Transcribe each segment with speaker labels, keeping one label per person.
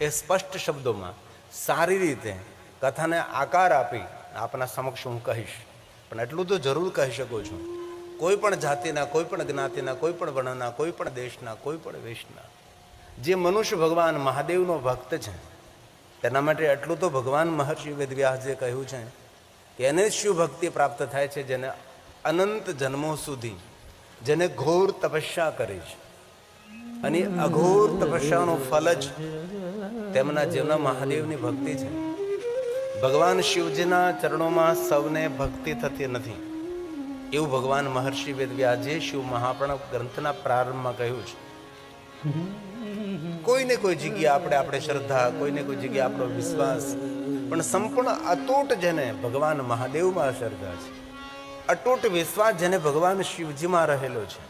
Speaker 1: એ સ્પષ્ટ શબ્દોમાં સારી રીતે કથાને આકાર આપી આપના સમક્ષ હું કહીશ. પણ એટલું તો જરૂર કહી શકું છું, કોઈ પણ જાતિના, કોઈ પણ જ્ઞાતિના, કોઈ પણ વર્ણના, કોઈ પણ દેશના, કોઈ પણ વેશના જે મનુષ્ય ભગવાન મહાદેવનો ભક્ત છે તેના માટે એટલું તો ભગવાન મહર્ષિ વેદવ્યાસજીએ કહ્યું છે કે એને શિવ ભક્તિ પ્રાપ્ત થાય છે જેને અનંત જન્મો સુધી, જેને ઘોર તપસ્યા કરી છે. અને અઘોર તપસ્યાનું ફલ જ તેમના જીવનમાં મહાદેવની ભક્તિ છે. ભગવાન શિવજીના ચરણોમાં સૌને ભક્તિ થતી નથી એવું ભગવાન મહર્ષિ વેદવ્યાસજીએ શિવ મહાપ્રણવ ગ્રંથના પ્રારંભમાં કહ્યું છે. કોઈને કોઈ જગ્યા આપણે શ્રદ્ધા, કોઈને કોઈ જગ્યા આપણો વિશ્વાસ, પણ સંપૂર્ણ અતૂટ જેને ભગવાન મહાદેવમાં શ્રદ્ધા છે, અતૂટ વિશ્વાસ જેને ભગવાન શિવજીમાં રહેલો છે,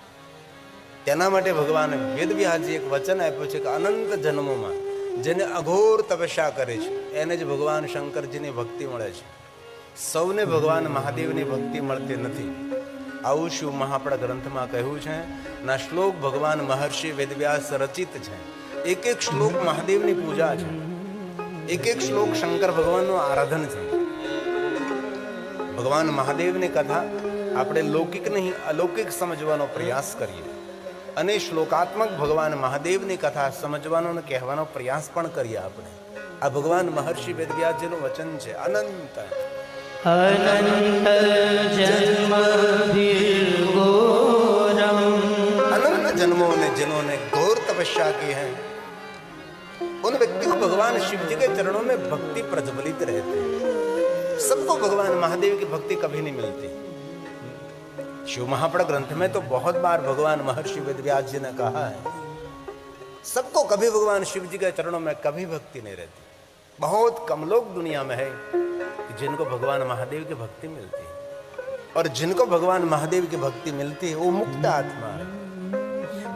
Speaker 1: તેના માટે ભગવાન વેદવ્યાસજી એક વચન આપ્યું છે કે અનંત જન્મોમાં જેને અઘોર તપસ્યા કરે છે એને જ ભગવાન શંકરજીની ભક્તિ મળે છે. સૌને ભગવાન મહાદેવની ભક્તિ મળતી નથી. આવું શિવ મહાપ્રણવ ગ્રંથમાં કહ્યું છે. ના શ્લોક ભગવાન મહર્ષિ વેદવ્યાસ રચિત છે. એક એક શ્લોક મહાદેવની પૂજા છે, એક એક શ્લોક શંકર ભગવાનનું આરાધન છે. ભગવાન મહાદેવની કથા આપણે લૌકિક નહીં અલૌકિક સમજવાનો પ્રયાસ કરીએ અને શ્લોકાત્મક ભગવાન મહાદેવની કથા સમજવાનો અને કહેવાનો પ્રયાસ પણ કરીએ. આપણે આ ભગવાન મહર્ષિ વેદવ્યાસજીનું વચન છે. અનંત अनंत जन्मों ने जिन्होंने घोर तपस्या की है उन व्यक्ति को भगवान शिव जी के चरणों में भक्ति प्रज्वलित रहते हैं. सबको भगवान महादेव की भक्ति कभी नहीं मिलती. शिव महाप्रणव ग्रंथ में तो बहुत बार भगवान महर्षि वेदव्यास जी ने कहा है सबको कभी भगवान शिव जी के चरणों में कभी भक्ति नहीं रहती. बहुत कम लोग दुनिया में है जिनको भगवान महादेव की भक्ति मिलती है, और जिनको भगवान महादेव की भक्ति मिलती है वो मुक्त आत्मा है.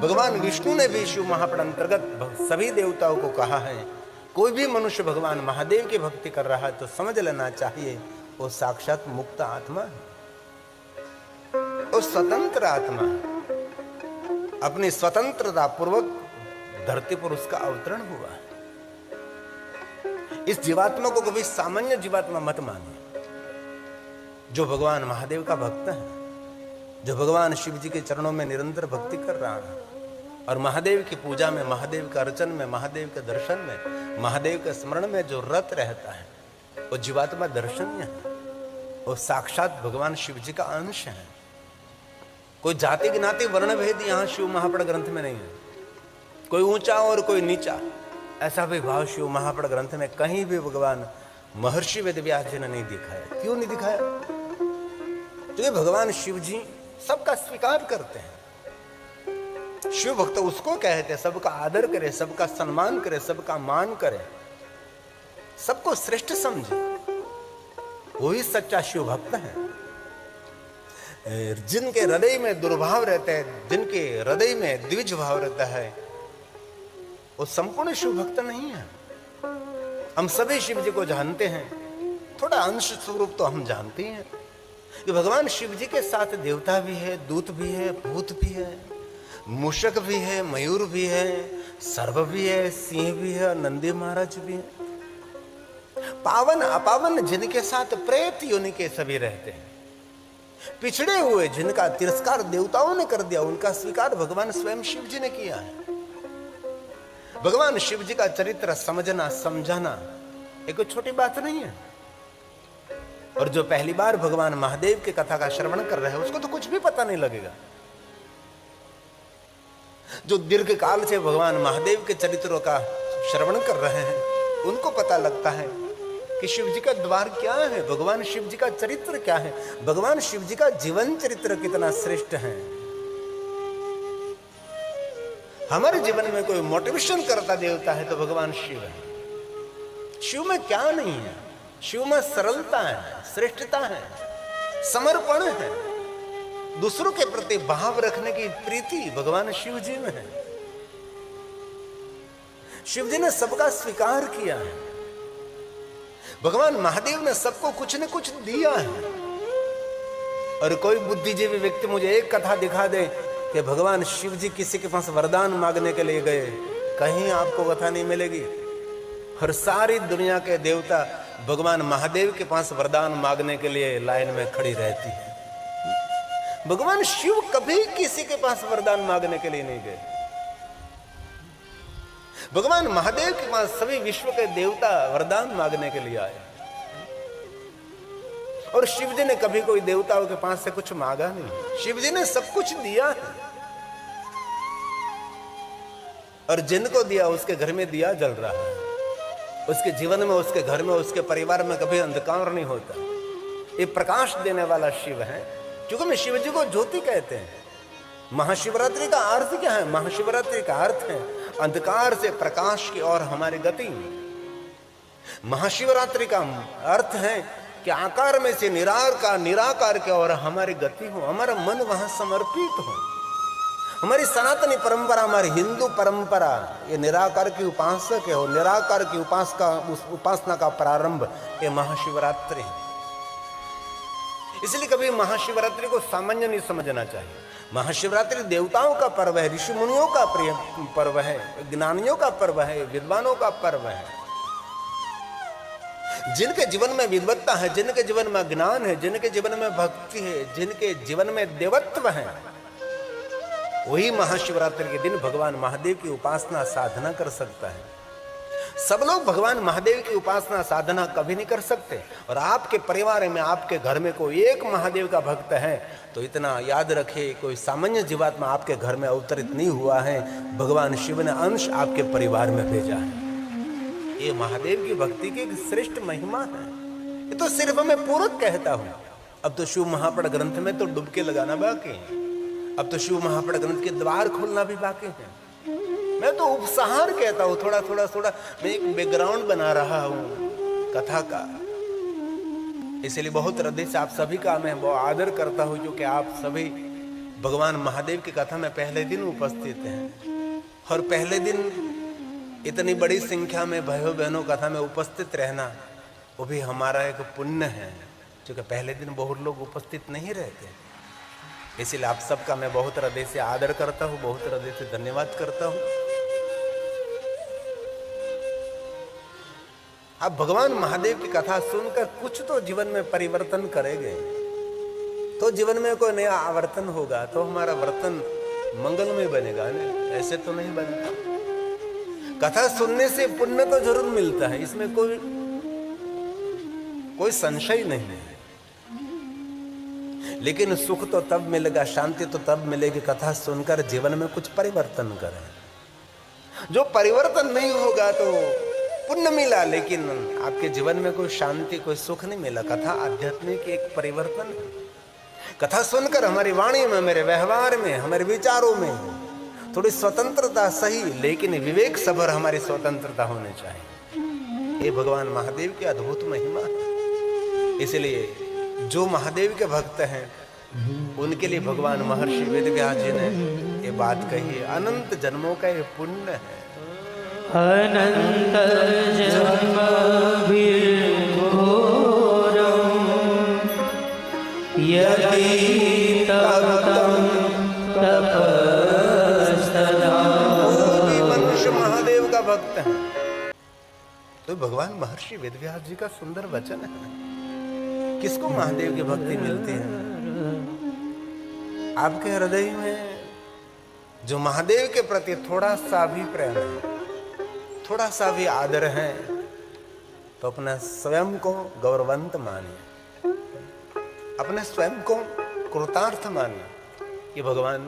Speaker 1: भगवान विष्णु ने भी शिव महाप्रणव अंतर्गत सभी देवताओं को कहा है कोई भी मनुष्य भगवान महादेव की भक्ति कर रहा है तो समझ लेना चाहिए वो साक्षात मुक्त आत्मा है, वो स्वतंत्र आत्मा है. अपनी स्वतंत्रता पूर्वक धरती पर उसका अवतरण हुआ है. इस जीवात्मा को कभी सामान्य जीवात्मा मत मानिए. जो भगवान महादेव का भक्त है, जो भगवान शिव जी के चरणों में निरंतर भक्ति कर रहा है और महादेव की पूजा में, महादेव का अर्चन में, महादेव के दर्शन में, महादेव के स्मरण में जो रत रहता है वो जीवात्मा दर्शनीय है. वो साक्षात भगवान शिव जी का अंश है. कोई जाति ज्ञाति वर्ण भेद यहाँ शिव महाप्रणव ग्रंथ में नहीं है. कोई ऊंचा और कोई नीचा ऐसा भी भाव शिव महाप्रणव ग्रंथ में कहीं भी भगवान महर्षि वेदव्यास जी ने नहीं दिखाया. क्यों नहीं दिखाया? तो भगवान शिव जी सबका स्वीकार करते हैं. शिव भक्त उसको कहते हैं सबका आदर करे, सबका सम्मान करे, सबका मान करे, सबको श्रेष्ठ समझे. वही सच्चा शिव भक्त है. जिनके हृदय में दुर्भाव रहते हैं, जिनके हृदय में द्विज भाव रहता है वो संपूर्ण शिव भक्त नहीं है. हम सभी शिव जी को जानते हैं, थोड़ा अंश स्वरूप तो हम जानते हैं कि भगवान शिव जी के साथ देवता भी है, दूत भी है, भूत भी है, मूषक भी है, मयूर भी है, सर्प भी है, सिंह भी है, नंदी महाराज भी है. पावन अपावन जिनके साथ प्रेत योनि के सभी रहते हैं. पिछड़े हुए जिनका तिरस्कार देवताओं ने कर दिया उनका स्वीकार भगवान स्वयं शिव जी ने किया है. भगवान शिव जी का चरित्र समझना समझाना एक छोटी बात नहीं है. और जो पहली बार भगवान महादेव की कथा का श्रवण कर रहे हैं उसको तो कुछ भी पता नहीं लगेगा. जो दीर्घ काल से भगवान महादेव के चरित्रों का श्रवण कर रहे हैं उनको पता लगता है कि शिव जी का द्वार क्या है, भगवान शिव जी का चरित्र क्या है, भगवान शिव जी का जीवन चरित्र कितना श्रेष्ठ है. हमारे जीवन में कोई मोटिवेशन करता देवता है तो भगवान शिव है. शिव में क्या नहीं है? शिव में सरलता है, श्रेष्ठता है, समर्पण है, दूसरों के प्रति भाव रखने की प्रीति भगवान शिव जी में है. शिव जी ने सबका स्वीकार किया है. भगवान महादेव ने सबको कुछ न कुछ दिया है. और कोई बुद्धिजीवी व्यक्ति मुझे एक कथा दिखा दे कि भगवान शिव जी किसी के पास वरदान मांगने के लिए गए, कहीं आपको कथा नहीं मिलेगी. और सारी दुनिया के देवता भगवान महादेव के पास वरदान मांगने के लिए लाइन में खड़ी रहती है। भगवान शिव कभी किसी के पास वरदान मांगने के लिए नहीं गए। भगवान महादेव के पास सभी विश्व के देवता वरदान मांगने के लिए आए, और शिव जी ने कभी कोई देवताओं के पास से कुछ मांगा नहीं। शिव जी ने सब कुछ दिया है, और जिनको दिया उसके घर में दिया जल रहा है। उसके जीवन में, उसके घर में, उसके परिवार में कभी अंधकार नहीं होता। ये प्रकाश देने वाला शिव है, क्योंकि मैं शिव जी को ज्योति कहते हैं। महाशिवरात्रि का अर्थ क्या है? महाशिवरात्रि का अर्थ है अंधकार से प्रकाश की ओर हमारी गति। महाशिवरात्रि का अर्थ है कि आकार में से निराकार की ओर हमारी गति हो, हमारा मन वहां समर्पित हो। हमारी सनातनी परंपरा, हमारी हिंदू परंपरा ये निराकार की उपासक है, और निराकार की उपासना का प्रारंभ ये महाशिवरात्रि है। इसलिए कभी महाशिवरात्रि को सामान्य नहीं समझना चाहिए। महाशिवरात्रि देवताओं का पर्व है, ऋषि मुनियों का प्रिय पर्व है, ज्ञानियों का पर्व है, विद्वानों का पर्व है। जिनके जीवन में विद्वत्ता है, जिनके जीवन में ज्ञान है, जिनके जीवन में भक्ति है, जिनके जीवन में देवत्व है, वही महाशिवरात्रि के दिन भगवान महादेव की उपासना साधना कर सकता है। सब लोग भगवान महादेव की उपासना साधना कभी नहीं कर सकते। और आपके परिवार में, आपके घर में कोई एक महादेव का भक्त है तो इतना याद रखे, कोई सामान्य जीवात्मा आपके घर में अवतरित नहीं हुआ है, भगवान शिव ने अंश आपके परिवार में भेजा है। ये महादेव की भक्ति की एक श्रेष्ठ महिमा है। ये तो सिर्फ मैं पूरक कहता हूं। अब तो शिव महापड़ ग्रंथ में तो डुबके लगाना बाकी है। अब तो शिव महापड़ ग्रंथ के द्वार खोलना भी बाकी है। मैं तो उपसहार कहता हूं, थोड़ा थोड़ा मैं एक बैकग्राउंड बना रहा हूं कथा का। इसलिए बहुत हृदय से आप सभी का मैं बहुत आदर करता हूं, क्योंकि आप सभी भगवान महादेव की कथा में पहले दिन उपस्थित हैं। और पहले दिन इतनी बड़ी संख्या में भाइयों बहनों कथा में उपस्थित रहना वो भी हमारा एक पुण्य है, क्योंकि पहले दिन बहुत लोग उपस्थित नहीं रहते। इसलिए आप सबका मैं बहुत हृदय से आदर करता हूं, बहुत हृदय से धन्यवाद करता हूं। आप भगवान महादेव की कथा सुनकर कुछ तो जीवन में परिवर्तन करेंगे, तो जीवन में कोई नया आवर्तन होगा, तो हमारा वर्तन मंगलमय बनेगा। ऐसे तो नहीं बनता। कथा सुनने से पुण्य तो जरूर मिलता है, इसमें कोई संशय नहीं है। लेकिन सुख तो तब मिलेगा, शांति तो तब मिलेगी कथा सुनकर जीवन में कुछ परिवर्तन करें। जो परिवर्तन नहीं होगा तो पुण्य मिला, लेकिन आपके जीवन में कोई शांति, कोई सुख नहीं मिला। कथा आध्यात्मिक एक परिवर्तन है। कथा सुनकर हमारी वाणी में, मेरे व्यवहार में, हमारे विचारों में थोड़ी स्वतंत्रता सही, लेकिन विवेक सभर हमारी स्वतंत्रता होनी चाहिए। ये भगवान महादेव की अद्भुत महिमा है। इसलिए जो महादेव के भक्त हैं उनके लिए भगवान महर्षि वेदव्यास जी ने ये बात कही है, अनंत जन्मों का ये पुण्य है।
Speaker 2: अनंत जन्म यदि तप्तं तपस्तदा।
Speaker 1: मनुष्य महादेव का भक्त है। तो भगवान महर्षि वेदव्यास जी का सुंदर वचन है। किसको महादेव की भक्ति मिलती है? आपके हृदय में जो महादेव के प्रति थोड़ा सा भी प्रेम है, थोड़ा सा भी आदर है, तो अपना स्वयं को गौरवंत मानिए, अपने स्वयं को कृतार्थ मानिए कि भगवान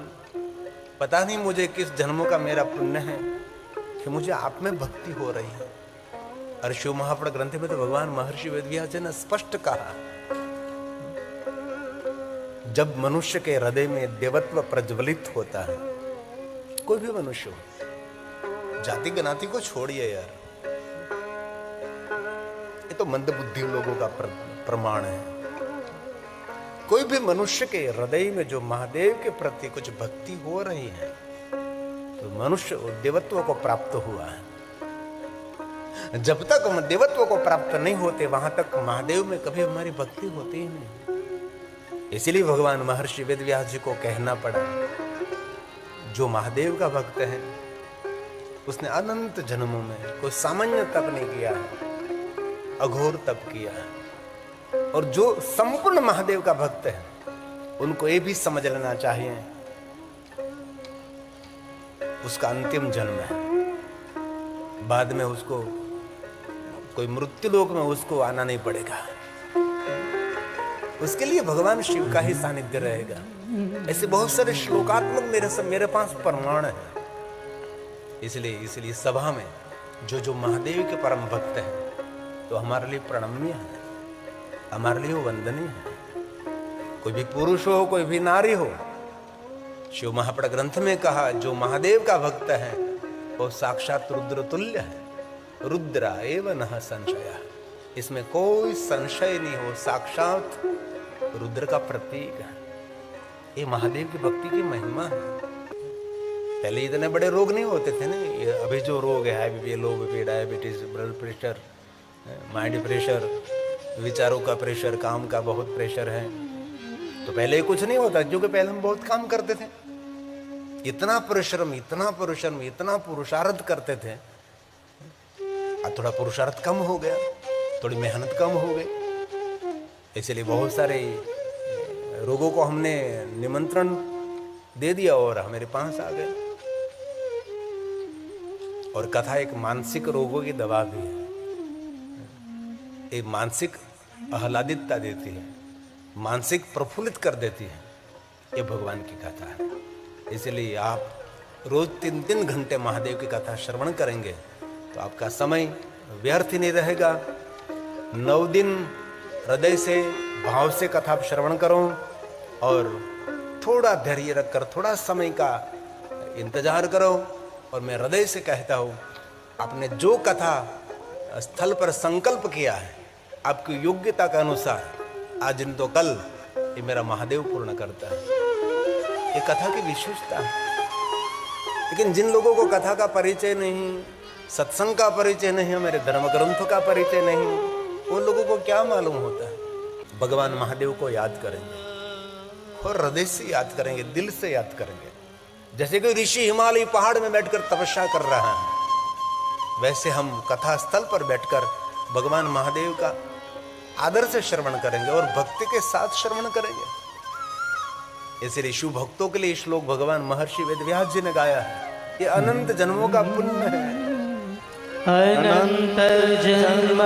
Speaker 1: पता नहीं मुझे किस जन्मों का मेरा पुण्य है कि मुझे आप में भक्ति हो रही है। और शिव महापड़ ग्रंथ में तो भगवान महर्षि वेदव्यास जी ने स्पष्ट कहा, जब मनुष्य के हृदय में देवत्व प्रज्वलित होता है, कोई भी मनुष्य हो, जाति ज्ञाति को छोड़िए यार, ये तो मंदबुद्धि लोगों का प्रमाण है। कोई भी मनुष्य के हृदय में जो महादेव के प्रति कुछ भक्ति हो रही है, तो मनुष्य देवत्व को प्राप्त हुआ है। जब तक हम देवत्व को प्राप्त नहीं होते, वहां तक महादेव में कभी हमारी भक्ति होती ही नहीं। इसलिए भगवान महर्षि वेदव्यास जी को कहना पड़ा, जो महादेव का भक्त है उसने अनंत जन्मों में कोई सामान्य तप नहीं किया है, अघोर तप किया है। और जो संपूर्ण महादेव का भक्त है उनको ये भी समझ लेना चाहिए उसका अंतिम जन्म है, बाद में उसको कोई मृत्यु लोक में उसको आना नहीं पड़ेगा, उसके लिए भगवान शिव का ही सानिध्य रहेगा। ऐसे बहुत सारे श्लोकात्मक मेरे पास प्रमाण है। इसलिए सभा में जो महादेव के परम भक्त हैं तो हमारे लिए प्रणम्य है, हमारे लिए वंदनीय है। कोई भी पुरुष हो, कोई भी नारी हो, शिव महापड़ ग्रंथ में कहा जो महादेव का भक्त है वो साक्षात रुद्र तुल्य है, रुद्रा एव नः संशय, इसमें कोई संशय नहीं हो, साक्षात रुद्र का प्रतीक है। ये महादेव की भक्ति की महिमा है। पहले इतने बड़े रोग नहीं होते थे ना, अभी जो रोग है high low BP, diabetes, blood pressure, mind pressure, विचारों का प्रेशर, काम का बहुत प्रेशर है। तो पहले कुछ नहीं होता क्योंकि पहले हम बहुत काम करते थे, इतना परिश्रम, इतना पुरुषार्थ करते थे। आज थोड़ा पुरुषार्थ कम हो गया, थोड़ी मेहनत कम हो गई, इसलिए बहुत सारे रोगों को हमने निमंत्रण दे दिया और हमारे पास आ गए। और कथा एक मानसिक रोगों की दवा भी है, एक मानसिक आह्लादितता देती है, मानसिक प्रफुल्लित कर देती है। ये भगवान की कथा है। इसलिए आप रोज 3-3 घंटे महादेव की कथा श्रवण करेंगे तो आपका समय व्यर्थ ही नहीं रहेगा। 9 दिन हृदय से, भाव से कथा श्रवण करो और थोड़ा धैर्य रखकर थोड़ा समय का इंतजार करो। और मैं हृदय से कहता हूँ, आपने जो कथा स्थल पर संकल्प किया है आपकी योग्यता के अनुसार, आज नहीं तो कल ये मेरा महादेव पूर्ण करता है। ये कथा की विशेषता है। लेकिन जिन लोगों को कथा का परिचय नहीं, सत्संग का परिचय नहीं, मेरे धर्म ग्रंथों का परिचय नहीं, उन लोगों को क्या मालूम होता है। भगवान महादेव को याद करेंगे और हृदय से याद करेंगे, दिल से याद करेंगे। जैसे कोई ऋषि हिमालय पहाड़ में बैठकर तपस्या कर रहा है, वैसे हम कथा स्थल पर बैठकर भगवान महादेव का आदर से श्रवण करेंगे और भक्ति के साथ श्रवण करेंगे। इसलिए शिव भक्तों के लिए श्लोक भगवान महर्षि वेदव्यास जी ने गाया है। ये अनंत जन्मों का पुण्य है।
Speaker 2: अनंत जन्म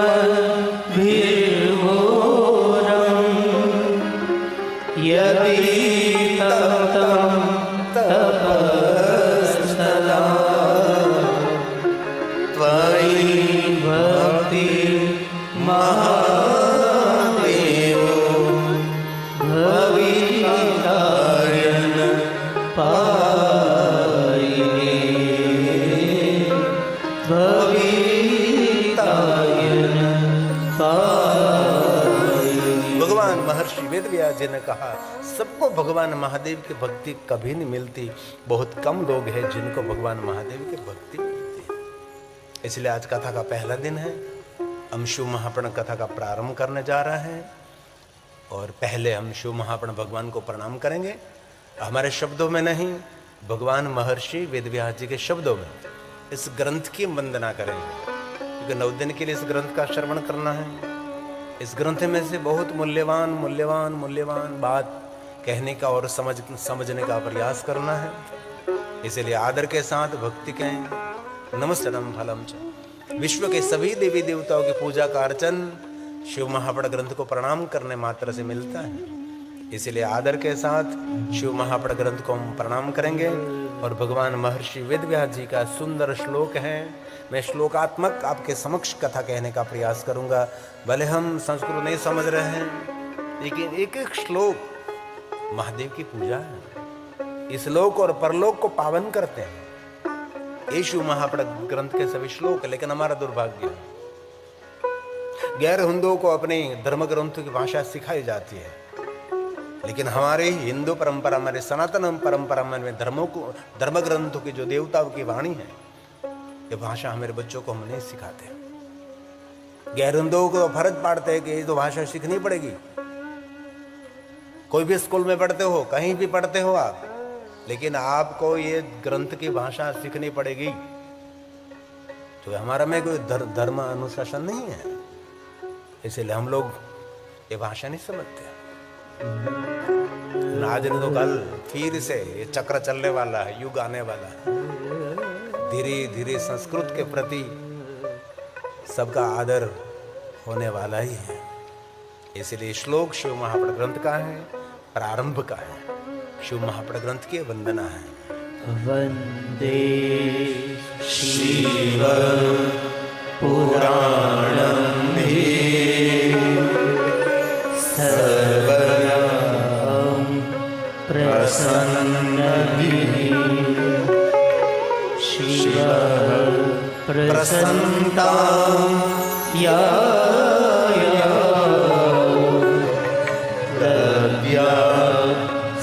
Speaker 2: यदि तप्तं तपस्तदा त्वयि भक्ति महादेव भवितायन पायिने भवितायन पायिने।
Speaker 1: भगवान महर्षि वेदव्यास जी ने कहा, सबको भगवान महादेव की भक्ति कभी नहीं मिलती, बहुत कम लोग हैं जिनको भगवान महादेव की भक्ति मिलती है। इसलिए आज कथा का पहला दिन है। हम शिव महाप्रण कथा का प्रारंभ करने जा रहे हैं और पहले हम शिव महाप्रण भगवान को प्रणाम करेंगे, हमारे शब्दों में नहीं, भगवान महर्षि वेदव्यास जी के शब्दों में इस ग्रंथ की वंदना करेंगे, क्योंकि 9 दिन के लिए इस ग्रंथ का श्रवण करना है। इस ग्रंथ में से बहुत मूल्यवान बात कहने का और समझने का प्रयास करना है। इसलिए आदर के साथ भक्ति कहें। नमस्तनम फलम च। विश्व के सभी देवी देवताओं की पूजा का अर्चन शिव महापड़ ग्रंथ को प्रणाम करने मात्र से मिलता है। इसलिए आदर के साथ शिव महापड़ ग्रंथ को हम प्रणाम करेंगे और भगवान महर्षि वेदव्यास जी का सुंदर श्लोक है, मैं श्लोकात्मक आपके समक्ष कथा कहने का प्रयास करूंगा। भले हम संस्कृत नहीं समझ रहे हैं, लेकिन एक एक श्लोक महादेव की पूजा है। इस लोक और परलोक को पावन करते हैं ये शिव महापड़ ग्रंथ के सभी श्लोक। लेकिन हमारा दुर्भाग्य है, गैर हिंदुओं को अपने धर्म ग्रंथों की भाषा सिखाई जाती है, लेकिन हमारे हिंदू परंपरा, हमारे सनातन परंपरा में धर्म ग्रंथों की जो देवताओं की वाणी है, ये भाषा हमारे बच्चों को हम नहीं सिखाते। गैर हिंदुओं को फर्ज पाड़ते हैं कि ये तो भाषा सीखनी पड़ेगी। कोई भी स्कूल में पढ़ते हो, कहीं भी पढ़ते हो आप, लेकिन आपको ये ग्रंथ की भाषा सीखनी पड़ेगी। तो हमारा में कोई धर्म अनुशासन नहीं है, इसलिए हम लोग ये भाषा नहीं समझते। आज नहीं तो कल फिर से ये चक्र चलने वाला है, युग आने वाला है। धीरे धीरे संस्कृत के प्रति सबका आदर होने वाला ही है। इसलिए श्लोक शिव महापड़ ग्रंथ का है, प्रारंभ का है, शिव महापड़ ग्रंथ की वंदना है।
Speaker 2: वंदे शिव पुराणं सर्वदा प्रसन्नभिः शिव प्रसन्नतां याया दद्या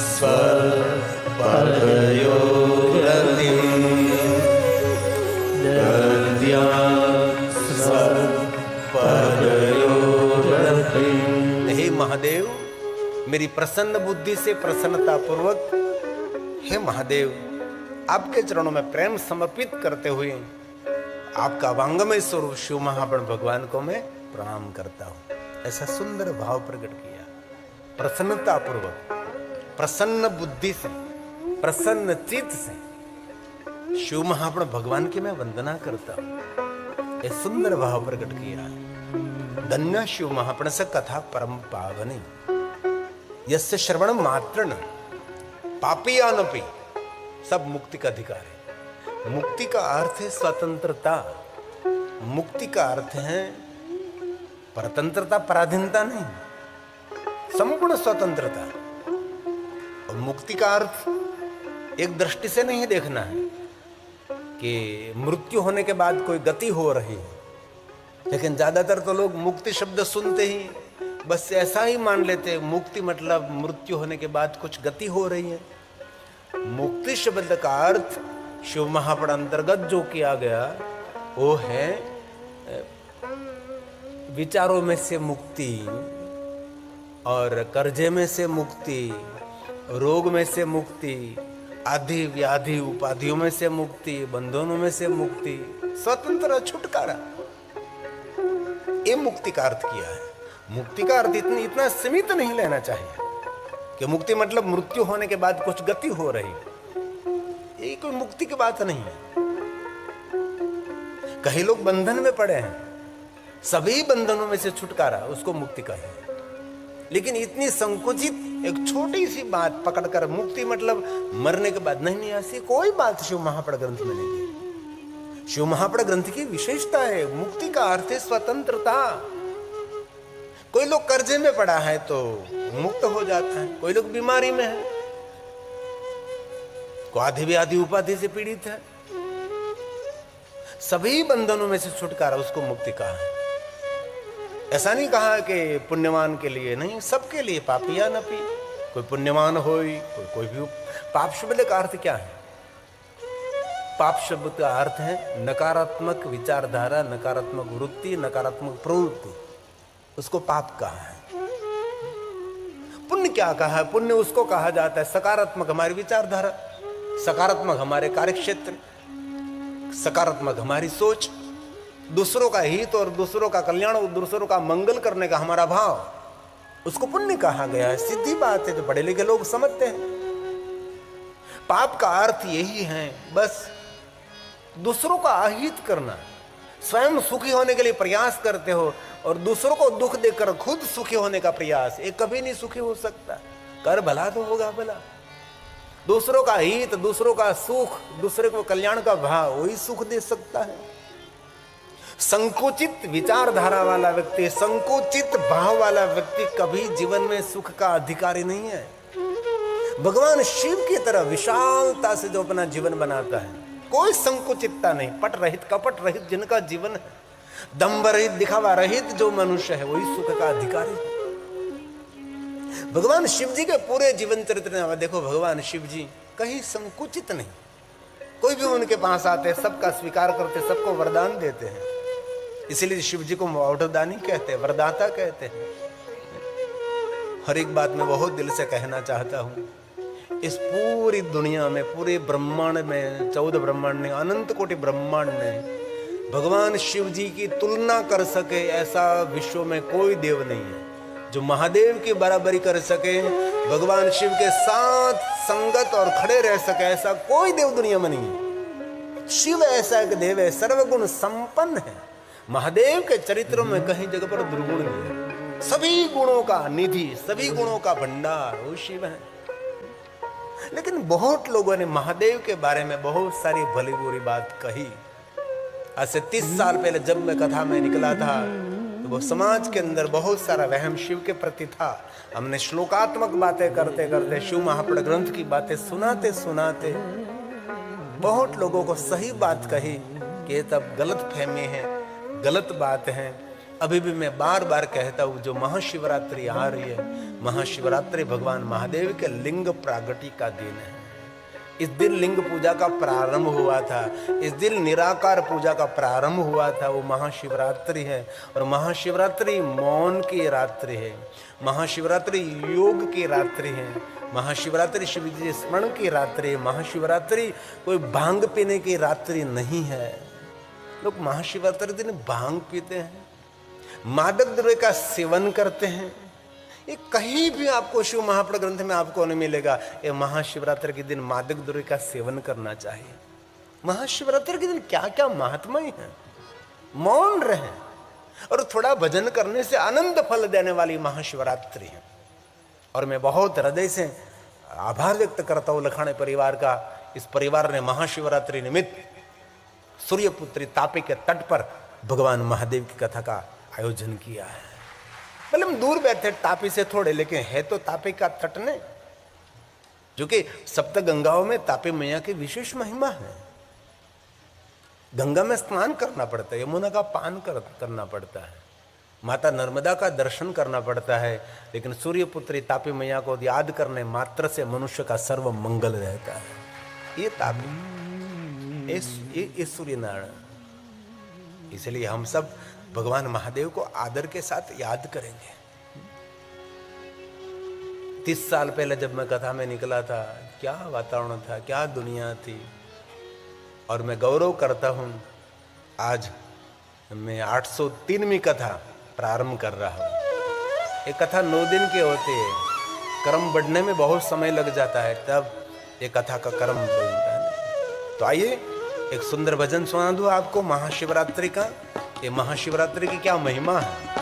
Speaker 2: स्वपदयोरतिं दद्या स्वपदयोरतिं।
Speaker 1: हे महादेव, मेरी प्रसन्न बुद्धि से प्रसन्नता पूर्वक, हे महादेव, आपके चरणों में प्रेम समर्पित करते हुए आपका वांगमय स्वरूप शिव महापड़ भगवान को मैं प्रणाम करता हूं। ऐसा सुंदर भाव प्रकट किया। प्रसन्नता पूर्वक, प्रसन्न बुद्धि से, प्रसन्न चित्त से शिव महापड़ भगवान की मैं वंदना करता हूं। ये सुंदर भाव प्रकट किया। धन्य शिव महापड़ से कथा परम पावनी, यस्य श्रवण मात्र पापीयानपि, सब मुक्ति का अधिकार है। मुक्ति का अर्थ है स्वतंत्रता। मुक्ति का अर्थ है परतंत्रता, पराधीनता नहीं, संपूर्ण स्वतंत्रता। और मुक्ति का अर्थ एक दृष्टि से नहीं देखना है कि मृत्यु होने के बाद कोई गति हो रही है। लेकिन ज्यादातर तो लोग मुक्ति शब्द सुनते ही बस ऐसा ही मान लेते, मुक्ति मतलब मृत्यु होने के बाद कुछ गति हो रही है। मुक्ति शब्द का अर्थ शिव महापड़ अंतर्गत जो किया गया वो है विचारों में से मुक्ति, और कर्जे में से मुक्ति, रोग में से मुक्ति, आदि व्याधि उपाधियों में से मुक्ति, बंधनों में से मुक्ति, स्वतंत्र छुटकारा, ये मुक्ति का अर्थ किया है। मुक्ति का अर्थ इतना सीमित नहीं लेना चाहिए कि मुक्ति मतलब मृत्यु होने के बाद कुछ गति हो रही, ये कोई मुक्ति की बात नहीं है। कई लोग बंधन में पड़े हैं, सभी बंधनों में से छुटकारा, उसको मुक्ति कहे। लेकिन इतनी संकुचित एक छोटी सी बात पकड़कर मुक्ति मतलब मरने के बाद, नहीं, ऐसी कोई बात शिव महापड़ ग्रंथ में नहीं है। शिव महापड़ ग्रंथ की विशेषता है, मुक्ति का अर्थ है स्वतंत्रता। कोई लोग कर्जे में पड़ा है तो मुक्त हो जाता है, कोई लोग बीमारी में है, कोई आदि व्याधि उपाधि से पीड़ित है, सभी बंधनों में से छुटकारा, उसको मुक्ति कहा है। ऐसा नहीं कहा कि पुण्यवान के लिए, नहीं, सबके लिए, पापियानपि, कोई पुण्यवान हो, कोई भी। पाप शब्द का अर्थ क्या है? पाप शब्द का अर्थ है नकारात्मक विचारधारा, नकारात्मक वृत्ति, नकारात्मक प्रवृत्ति, उसको पाप कहा है। पुण्य क्या कहा है? पुण्य उसको कहा जाता है सकारात्मक हमारी विचारधारा, सकारात्मक हमारे कार्यक्षेत्र, सकारात्मक हमारी सोच, दूसरों का हित और दूसरों का कल्याण और दूसरों का मंगल करने का हमारा भाव, उसको पुण्य कहा गया है। सीधी बात है, जो पढ़े लिखे लोग समझते हैं। पाप का अर्थ यही है, बस दूसरों का अहित करना। स्वयं सुखी होने के लिए प्रयास करते हो और दूसरों को दुख देकर खुद सुखी होने का प्रयास, ये कभी नहीं सुखी हो सकता। कर भला तो होगा भला। दूसरों का हित, दूसरों का सुख, दूसरे को कल्याण का भाव, वही सुख दे सकता है। संकुचित विचारधारा वाला व्यक्ति, संकुचित भाव वाला व्यक्ति कभी जीवन में सुख का अधिकारी नहीं है। भगवान शिव की तरह विशालता से जो अपना जीवन बनाता है, कोई संकुचितता नहीं, पट रहित, कपट रहित जिनका जीवन है, दंभ रहित, दिखावा रहित जो मनुष्य है, वही सुख का अधिकारी है। भगवान शिव जी के पूरे जीवन चरित्र में देखो, भगवान शिव जी कहीं संकुचित नहीं। कोई भी उनके पास आते हैं, सबका स्वीकार करते, सबको वरदान देते हैं। इसीलिए शिव जी को औढ़दानी कहते हैं, वरदाता कहते हैं। हर एक बात में बहुत दिल से कहना चाहता हूं, इस पूरी दुनिया में, पूरे ब्रह्मांड में, 14 ब्रह्मांड में, अनंत कोटि ब्रह्मांड में भगवान शिव जी की तुलना कर सके ऐसा विश्व में कोई देव नहीं है जो महादेव की बराबरी कर सके, भगवान शिव के साथ संगत और खड़े रह सके, ऐसा कोई देव दुनिया में नहीं है। शिव ऐसा एक देव है, सर्वगुण संपन्न है। महादेव के चरित्रों में कहीं जगह पर दुर्गुण नहीं है। सभी गुणों का निधि, सभी गुणों का भंडार वो शिव है। लेकिन बहुत लोगों ने महादेव के बारे में बहुत सारी भली बुरी बात कही। आज से 30 साल पहले जब मैं कथा में निकला था तो वो समाज के अंदर बहुत सारा वहम शिव के प्रति था। हमने श्लोकात्मक बातें करते करते, शिव महापुराण ग्रंथ की बातें सुनाते सुनाते बहुत लोगों को सही बात कही कि ये तब गलत फहमी है, गलत बात है। अभी भी मैं बार बार कहता हूँ, जो महाशिवरात्रि आ रही है, महाशिवरात्रि भगवान महादेव के लिंग प्रागटी का दिन है। इस दिन लिंग पूजा का प्रारंभ हुआ था, इस दिन निराकार पूजा का प्रारंभ हुआ था। वो महाशिवरात्रि है और महाशिवरात्रि मौन की रात्रि है, महाशिवरात्रि योग की रात्रि है, महाशिवरात्रि शिव जी स्मरण की रात्रि है। महाशिवरात्रि कोई भांग पीने की रात्रि नहीं है। लोग महाशिवरात्रि दिन भांग पीते हैं, मादक द्रव्य का सेवन करते हैं। ये कहीं भी आपको शिव महापुराण ग्रंथ में आपको नहीं मिलेगा ये महाशिवरात्रि के दिन मादक द्रव्य का सेवन करना चाहिए। महाशिवरात्रि के दिन क्या क्या महात्मा ही है। मौन रहे और थोड़ा भजन करने से आनंद फल देने वाली महाशिवरात्रि है। और मैं बहुत हृदय से आभार व्यक्त करता हूँ लखानी परिवार का। इस परिवार ने महाशिवरात्रि निमित्त सूर्यपुत्री तापी के तट पर भगवान महादेव की कथा का आयोजन किया है। मतलब हम दूर बैठे तापी से थोड़े, लेकिन है तो तापी का तट ने, जो कि सप्त गंगाओं में तापी मैया की विशेष महिमा है। गंगा में स्नान करना पड़ता है, यमुना का पान करना पड़ता है, माता नर्मदा का दर्शन करना पड़ता है, लेकिन सूर्यपुत्री तापी मैया को याद करने मात्र से मनुष्य का सर्व मंगल रहता है। ये तापी, ये सूर्य नारायण। इसलिए हम सब भगवान महादेव को आदर के साथ याद करेंगे। 30 साल पहले जब मैं कथा में निकला था, क्या वातावरण था, क्या दुनिया थी। और मैं गौरव करता हूं, आज मैं 803वीं कथा प्रारंभ कर रहा हूं। ये कथा 9 दिन की होती है, कर्म बढ़ने में बहुत समय लग जाता है, तब ये कथा का कर्म बनता है। तो आइए एक सुंदर भजन सुना दूं आपको महाशिवरात्रि का। ये महाशिवरात्रि की क्या महिमा है।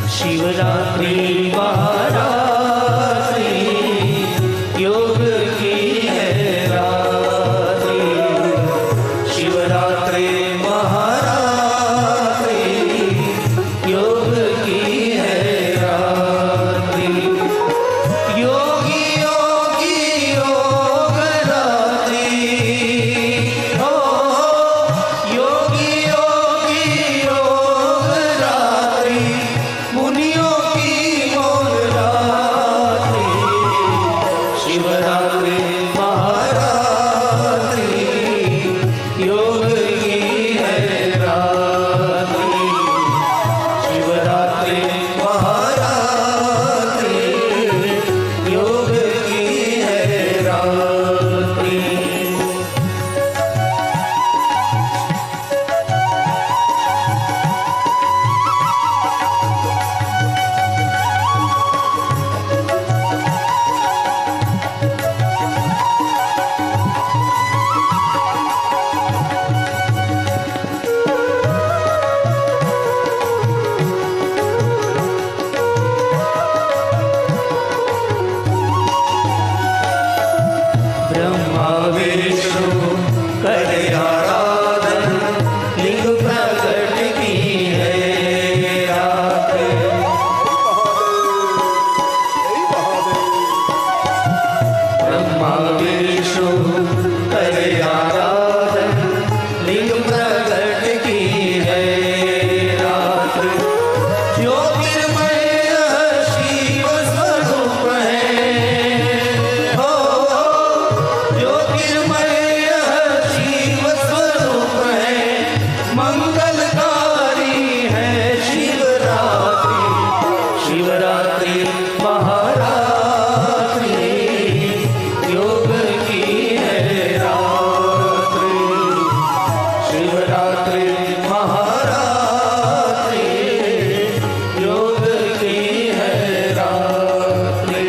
Speaker 2: शिवरात्रि महारात्रि योग की है रात्रि। शिवरात्रि महारात्रि योग की है रात्रि। योगी योगी योग रात्रि, हो योगी योगी योग रात्रि। मुनियों की मौन रात्रि, शिवरात्रि महारात्रि योग की मंगलकारी है शिवरात्रि, शिवरात्रि महारात्रि, योग की है रात्रि, शिवरात्रि महारात्रि, योग की है रात्रि।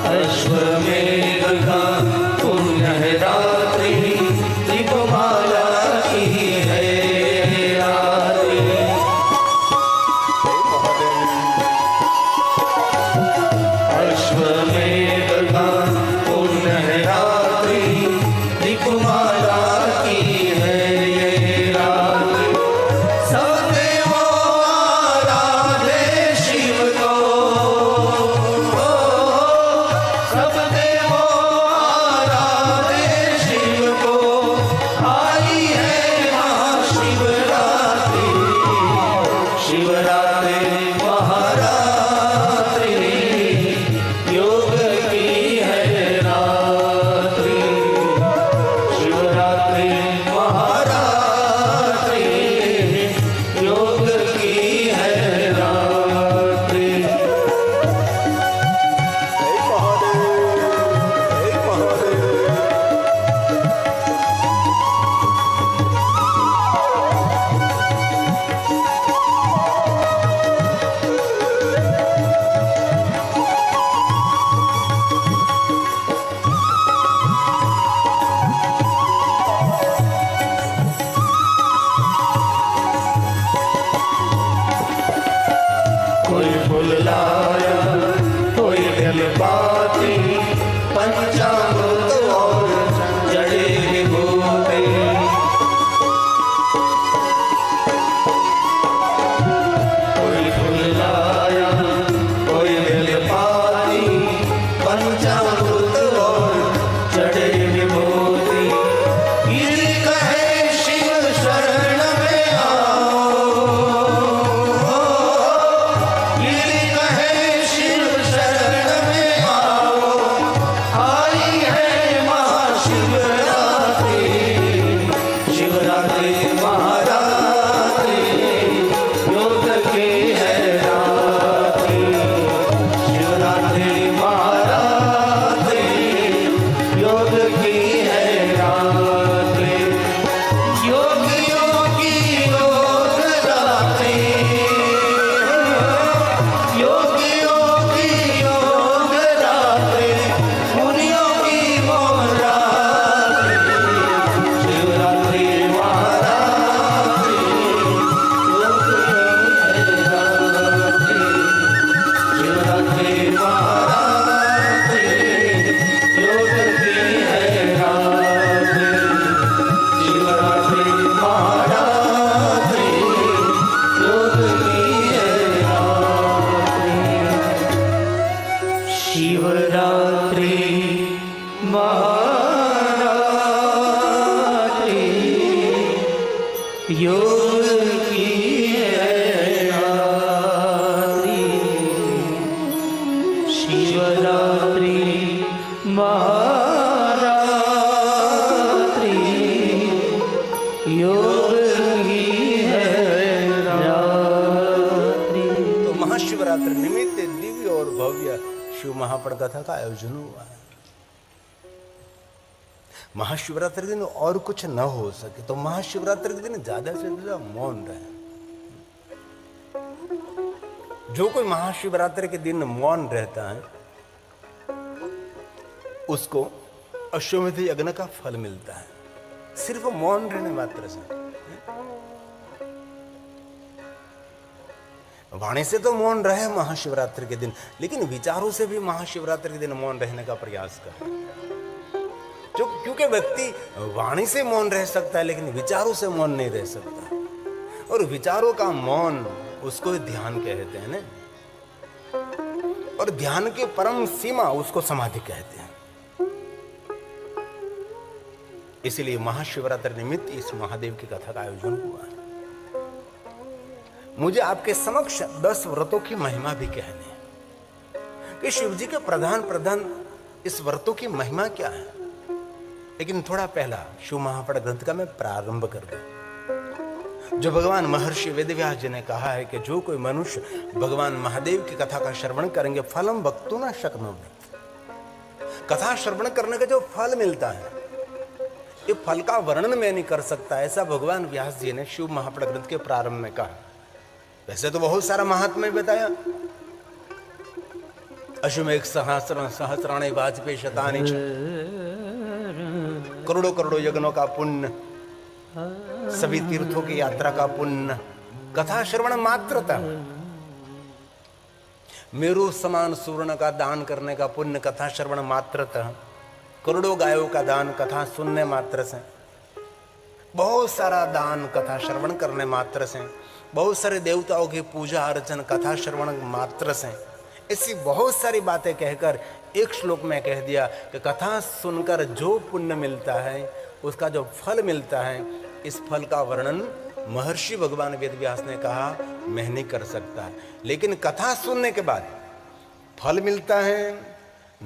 Speaker 2: अश्वमेध का पुण्य है रात्रि, दीपमाला की है रात्रि, अश्वमेध का पुण्य है रात्रि, दीपमाला की है ये रात्रि। सब देवों आराधे शिव को, सब देवों आराधे शिव को, आई है महाशिवरात्रि, शिवरात्रि महारात्रि, योग की है रात्रि, शिवरात्रि महारात्रि, योग की है रात्रि। कोई फूल लाया, कोई बेलपाती, पंचामृत और जड़ी विभूति, कोई फूल लाया, कोई बेलपाती, पंचामृत और जड़ी विभूति, गिरी कहे शिव शरण में आओ, गिरी कहे शिव शरण में आओ, आई है महाशिवरात्रि, शिवरात्रि महारात्रि, योग की है रात्रि, शिवरात्रि महारात्रि, योग की है रात्रि, योगियों की योग रात्रि, योगियों की योग रात्रि, मुनियों की मौन रात्रि, शिवरात्रि महारात्रि, योग की है रात्रि, शिवरात्रि महारात्रि, योग की है रात्रि, शिवरात्रि महारात्रि, योग की है रात्रि, शिवरात्रि महारात्रि, योग की है रात्रि, शिवरात्रि महारात्रि, योग की है रात्रि।
Speaker 1: तो महाशिवरात्रि निमित्त दिव्य और भव्य शिव महापड़ कथा का आयोजन हुआ है। महाशिवरात्रि के दिन और कुछ न हो सके तो महाशिवरात्रि के दिन ज्यादा से ज्यादा मौन रहे। जो कोई महाशिवरात्रि के दिन मौन रहता है उसको अश्वमेध यज्ञ का फल मिलता है, सिर्फ मौन रहने मात्र से। वाणी से तो मौन रहे महाशिवरात्रि के दिन, लेकिन विचारों से भी महाशिवरात्रि के दिन मौन रहने का प्रयास करें। जो क्योंकि व्यक्ति वाणी से मौन रह सकता है लेकिन विचारों से मौन नहीं रह सकता। और विचारों का मौन उसको ध्यान कहते हैं ना, और ध्यान की परम सीमा उसको समाधि कहते हैं। इसलिए महाशिवरात्रि निमित्त इस महादेव की कथा का आयोजन हुआ है। मुझे आपके समक्ष 10 व्रतों की महिमा भी कहनी है कि शिव जी के प्रधान इस व्रतों की महिमा क्या है। लेकिन थोड़ा पहला शिव महापड़ ग्रंथ का मैं प्रारंभ कर दूं। जो भगवान महर्षि वेदव्यास जी ने कहा है कि जो कोई मनुष्य भगवान महादेव की कथा का श्रवण करेंगे, फलम वक्तुम न शक्नोमि, कथा श्रवण करने का जो फल मिलता है, ये फल का वर्णन मैं नहीं कर सकता, ऐसा भगवान व्यास जी ने शिव महापड़ ग्रंथ के प्रारंभ में कहा। वैसे तो बहुत सारा महात्म्य बताया, अश्वमेघ सहस्राणि वाजपेयी शतानि, करोड़ों करोड़ों यज्ञों का पुण्य, सभी तीर्थों की यात्रा का पुण्य, कथा श्रवण मात्रता, मेरु समान सुवर्ण का दान करने का पुण्य कथा श्रवण मात्रता, करोड़ों गायों का दान कथा सुनने मात्र से, बहुत सारा दान कथा श्रवण करने मात्र से, बहुत सारे देवताओं की पूजा अर्चन कथा श्रवण मात्र से, ऐसी बहुत सारी बातें कहकर एक श्लोक में कह दिया कि कथा सुनकर जो पुण्य मिलता है, उसका जो फल मिलता है, इस फल का वर्णन महर्षि भगवान वेदव्यास ने कहा मैं नहीं कर सकता। लेकिन कथा सुनने के बाद फल मिलता है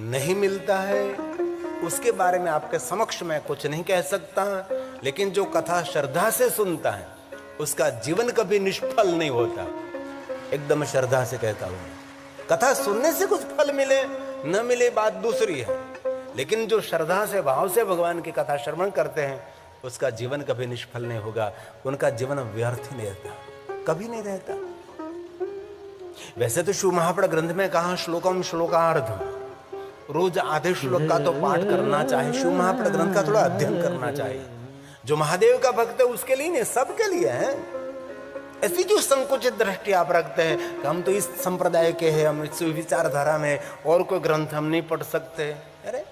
Speaker 1: नहीं मिलता है, उसके बारे में आपके समक्ष मैं कुछ नहीं कह सकता। लेकिन जो कथा श्रद्धा से सुनता है, उसका जीवन कभी निष्फल नहीं होता। एकदम श्रद्धा से कहता हूं, कथा सुनने से कुछ फल मिले न मिले बात दूसरी है, लेकिन जो श्रद्धा से भाव से भगवान की कथा श्रवण करते हैं, उसका जीवन कभी निष्फल नहीं होगा, उनका जीवन व्यर्थ ही नहीं रहता, कभी नहीं रहता। वैसे तो शिव महापड़ ग्रंथ में कहा श्लोकम श्लोकार्धम, रोज आधे श्लोक का तो पाठ करना चाहिए, शिव महापड़ ग्रंथ का थोड़ा अध्ययन करना चाहिए। जो महादेव का भक्त है उसके लिए नहीं, सबके लिए है। ऐसी जो संकुचित दृष्टि आप रखते हैं कि हम तो इस संप्रदाय के हैं, हम इस विचारधारा में और कोई ग्रंथ हम नहीं पढ़ सकते। अरे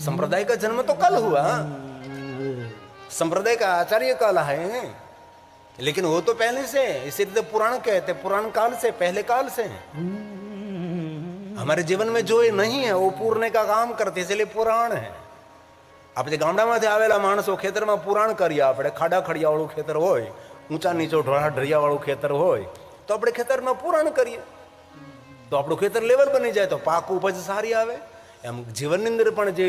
Speaker 1: संप्रदाय का जन्म तो कल हुआ, संप्रदाय का आचार्य कल है, लेकिन वो तो पहले से, इसीलिए तो पुराण कहते, पुराण काल से, पहले काल से। हमारे जीवन में जो ये नहीं है वो पूरने का काम करते, इसलिए पुराण है। આપણે ગામડામાંથી આવેલા માણસો ખેતરમાં પુરાણ કરીએ, આપણે ખાડા ખડિયાવાળું ખેતર હોય, ઊંચા નીચો ઢોળા ઢળિયાવાળું ખેતર હોય, તો આપણે ખેતરમાં પુરાણ કરીએ તો આપણું ખેતર લેવલ બની જાય, તો પાક ઉપજ સારી આવે। એમ જીવનની અંદર પણ જે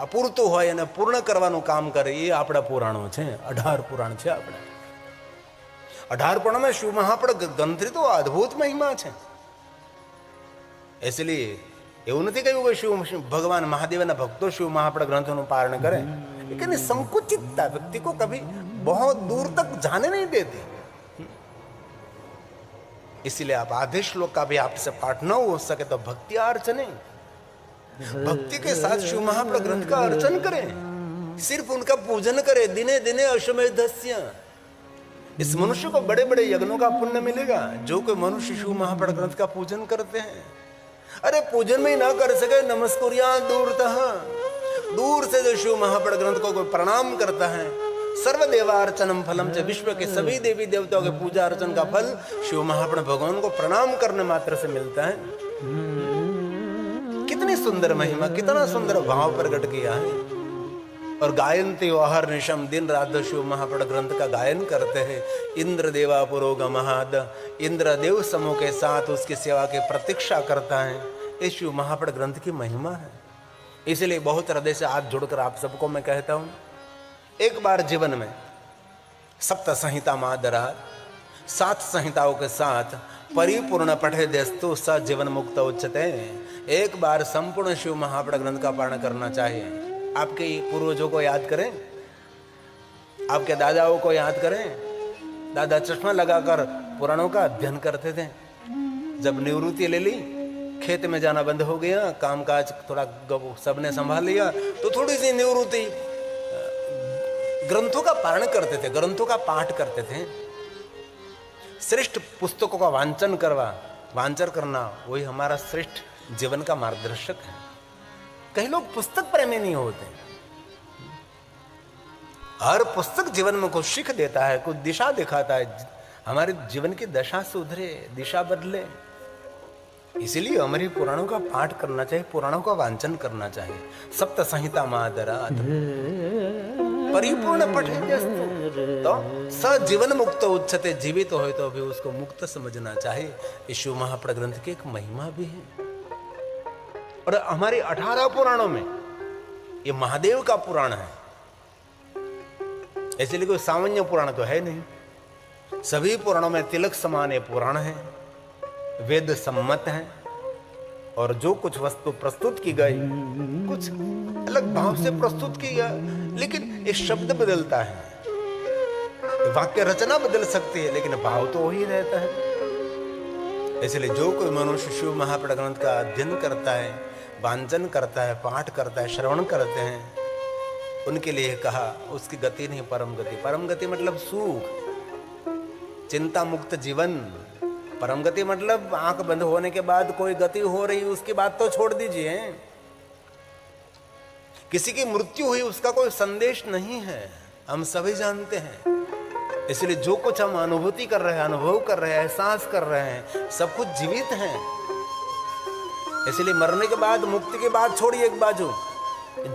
Speaker 1: અપૂરતું હોય એને પૂર્ણ કરવાનું કામ કરે, એ આપણા પુરાણો છે। 18 પુરાણ છે આપણે। 18 પુરાણમાં शिव महापड़ ग्रंथની તો અદ્ભુત મહિમા છે। इसलिए એવું નથી કહ્યું કે शिव भगवान महादेवના ભક્તો शिव महापड़ ग्रंथों पारण करें, लेकिन संकुचितता व्यक्ति को कभी बहुत दूर तक जाने नहीं देती। इसलिए आप आधे श्लोक का भी आपसे पाठ न हो सके तो भक्ति अर्चने, भक्ति के साथ शिव महापड़ ग्रंथ का अर्चन करें, सिर्फ उनका पूजन करें। दिने दिने अश्वमेधस्य, इस मनुष्य को बड़े बड़े यज्ञों का पुण्य मिलेगा जो कोई मनुष्य शिव महापड़ ग्रंथ का पूजन करते हैं। अरे पूजन में ही ना कर सके, नमस्कुर्या दूरतः, दूर से जो शिव महापड़ ग्रंथ को कोई प्रणाम करता है, सर्वदेवार्चनम फलम च, विश्व के सभी देवी देवताओं के पूजा अर्चन का फल शिव महापड़ भगवान को प्रणाम करने मात्र से मिलता है। कितनी सुंदर महिमा, कितना सुंदर भाव प्रकट किया है। और गायन्ति अहर निशम, दिन रात शिव महापड़ ग्रंथ का गायन करते हैं। इंद्र देवा पुरोगमहाद, इंद्र देव समूह के साथ उसकी सेवा की प्रतीक्षा करता है। ये शिव महापड़ ग्रंथ की महिमा है। इसलिए बहुत हृदय से हाथ जोड़कर आप सबको मैं कहता हूं, एक बार जीवन में सप्त संहिता मादरा, 7 संहिताओं के साथ परिपूर्ण पठे देस्तु स जीवन मुक्त उच्चते। एक बार संपूर्ण शिव महापड़ ग्रंथ का पारण करना चाहिए। आपके पूर्वजों को याद करें, आपके दादाओं को याद करें। दादा चश्मा लगाकर पुराणों का अध्ययन करते थे। जब निवृत्ति ले ली, खेत में जाना बंद हो गया, कामकाज थोड़ा सबने संभाल लिया, तो थोड़ी सी निवृत्ति ग्रंथों का पारण करते थे, ग्रंथों का पाठ करते थे। श्रेष्ठ पुस्तकों का वांचन करना वही हमारा श्रेष्ठ जीवन का मार्गदर्शक है। कई लोग पुस्तक प्रेमी नहीं होते। हर पुस्तक जीवन में कुछ सीख देता है, कुछ दिशा दिखाता है, हमारे जीवन की दशा सुधरे, दिशा बदले। इसलिए हमारे पुराणों का पाठ करना चाहिए, पुराणों का वांचन करना चाहिए। सप्त संहिता मादरात् परिपूर्ण पठेद्यस्तु तो स जीवन मुक्त उच्चते, जीवित हो तो भी उसको मुक्त समझना चाहिए। ये शिव महापुराण ग्रंथ की एक महिमा भी है। और हमारे 18 पुराणों में ये महादेव का पुराण है, इसलिए कोई सामान्य पुराण तो है नहीं। सभी पुराणों में तिलक समान ये पुराण है, वेद सम्मत है। और जो कुछ वस्तु प्रस्तुत की गई कुछ अलग भाव से प्रस्तुत की गई, लेकिन ये शब्द बदलता है, वाक्य रचना बदल सकती है, लेकिन भाव तो वही रहता है। इसलिए जो कोई मनुष्य शिव महापुराण ग्रंथ का अध्ययन करता है, वांचन करता है, पाठ करता है, श्रवण करते हैं, उनके लिए कहा उसकी गति नहीं परम गति। परम गति मतलब सुख, चिंता मुक्त जीवन। परम गति मतलब आंख बंद होने के बाद कोई गति हो रही, उसकी बात तो छोड़ दीजिए। किसी की मृत्यु हुई उसका कोई संदेश नहीं है, हम सभी जानते हैं। इसलिए जो कुछ हम अनुभूति कर रहे हैं, अनुभव कर रहे हैं, एहसास कर रहे हैं, सब कुछ जीवित हैं। इसलिए मरने के बाद मुक्ति की बात छोड़िए एक बाजू,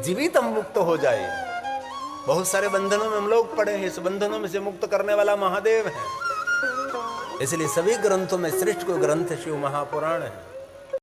Speaker 1: जीवित हम मुक्त हो जाए। बहुत सारे बंधनों में हम लोग पड़े हैं, इस बंधनों में से मुक्त करने वाला महादेव है। इसलिए सभी ग्रंथों में श्रेष्ठ कोई ग्रंथ शिव महापुराण है।